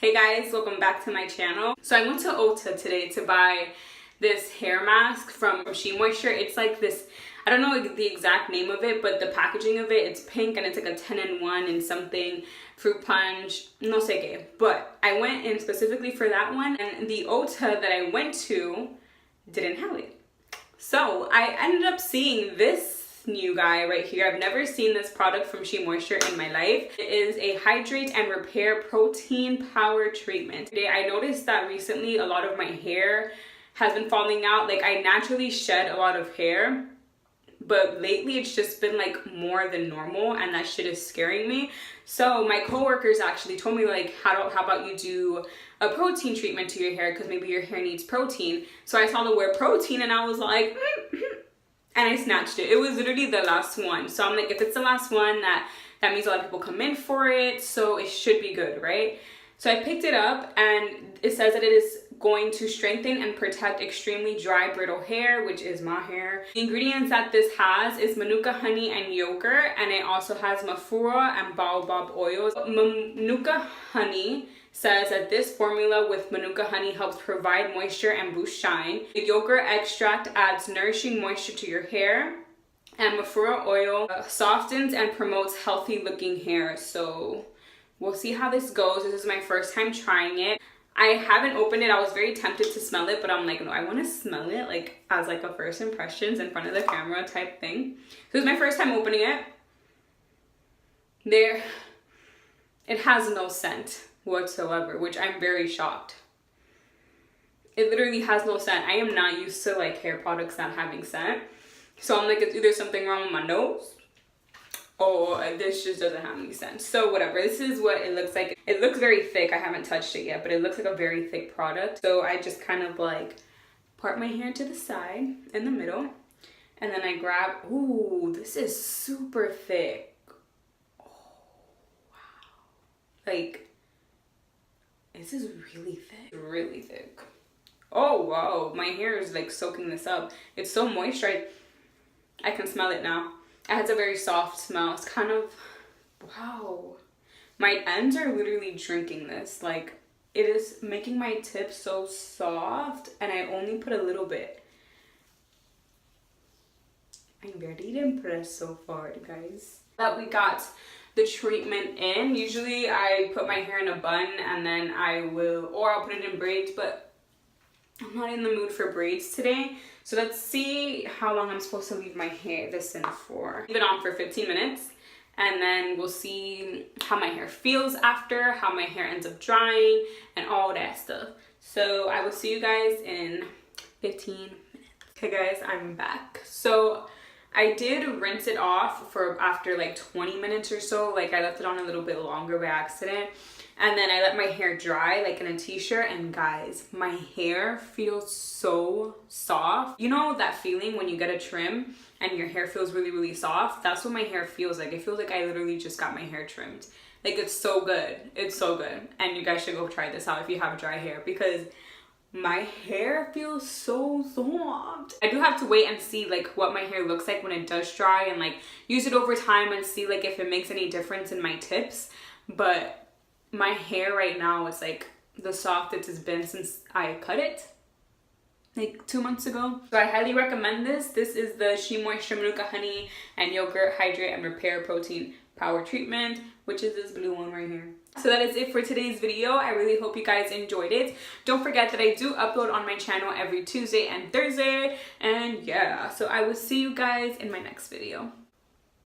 Hey guys, welcome back to my channel. So I went to Ulta today to buy this hair mask from Shea Moisture. It's like this, I don't know the exact name of it, but the packaging of it, it's pink and it's like a 10-in-1 and something, fruit punch, no sé qué. But I went in specifically for that one, and the Ulta that I went to didn't have it. So I ended up seeing this new guy right here. I've never seen this product from Shea Moisture in my life. It is a Hydrate and Repair Protein Power Treatment. Today I noticed that recently a lot of my hair has been falling out. Like, I naturally shed a lot of hair, but lately it's just been like more than normal, and that shit is scaring me. So my coworkers actually told me, like, how about you do a protein treatment to your hair, because maybe your hair needs protein. So I saw the word protein and I was like and I snatched it. It was literally the last one. So I'm like, if it's the last one, that means a lot of people come in for it, so it should be good, right? So I picked it up, and it says that it is going to strengthen and protect extremely dry, brittle hair, which is my hair. The ingredients that this has is manuka honey and yogurt, and it also has mafura and baobab oils. Manuka honey says that this formula with manuka honey helps provide moisture and boost shine. The yogurt extract adds nourishing moisture to your hair, and mafura oil softens and promotes healthy looking hair. So we'll see how this goes. This is my first time trying it. I haven't opened it. I was very tempted to smell it, but I'm like, no, I want to smell it like as like a first impressions in front of the camera type thing. So it's my first time opening it. It has no scent whatsoever, which I'm very shocked. It literally has no scent. I am not used to like hair products not having scent. So I'm like, it's either something wrong with my nose, or this just doesn't have any sense. So whatever, this is what it looks like. It looks very thick. I haven't touched it yet, but it looks like a very thick product. So I just kind of like part my hair to the side in the middle, and then I grab, ooh, this is super thick. Oh wow, like this is really thick. Oh wow, my hair is like soaking this up. It's so moisturized. I can smell it now. It has a very soft smell. It's kind of, wow. My ends are literally drinking this. Like, it is making my tips so soft, and I only put a little bit. I'm very impressed so far, guys. That we got the treatment in. Usually I put my hair in a bun and then I'll put it in braids, but I'm not in the mood for braids today. So let's see how long I'm supposed to leave my hair this in for. Leave it on for 15 minutes, and then we'll see how my hair feels after, how my hair ends up drying, and all that stuff. So I will see you guys in 15 minutes. Okay guys, I'm back. So I did rinse it off for after like 20 minutes or so. Like, I left it on a little bit longer by accident. And then I let my hair dry like in a t-shirt, and guys, my hair feels so soft. You know that feeling when you get a trim and your hair feels really, really soft? That's what my hair feels like. It feels like I literally just got my hair trimmed. Like, it's so good. It's so good. And you guys should go try this out if you have dry hair, because my hair feels so soft. I do have to wait and see like what my hair looks like when it does dry, and like use it over time and see like if it makes any difference in my tips. But my hair right now is like the softest it's been since I cut it like 2 months ago. So I highly recommend this. This is the Shea Moisture Manuka Honey and Yogurt Hydrate and Repair Protein Power Treatment, which is this blue one right here. So that is it for today's video. I really hope you guys enjoyed it. Don't forget that I do upload on my channel every Tuesday and Thursday. And yeah, so I will see you guys in my next video.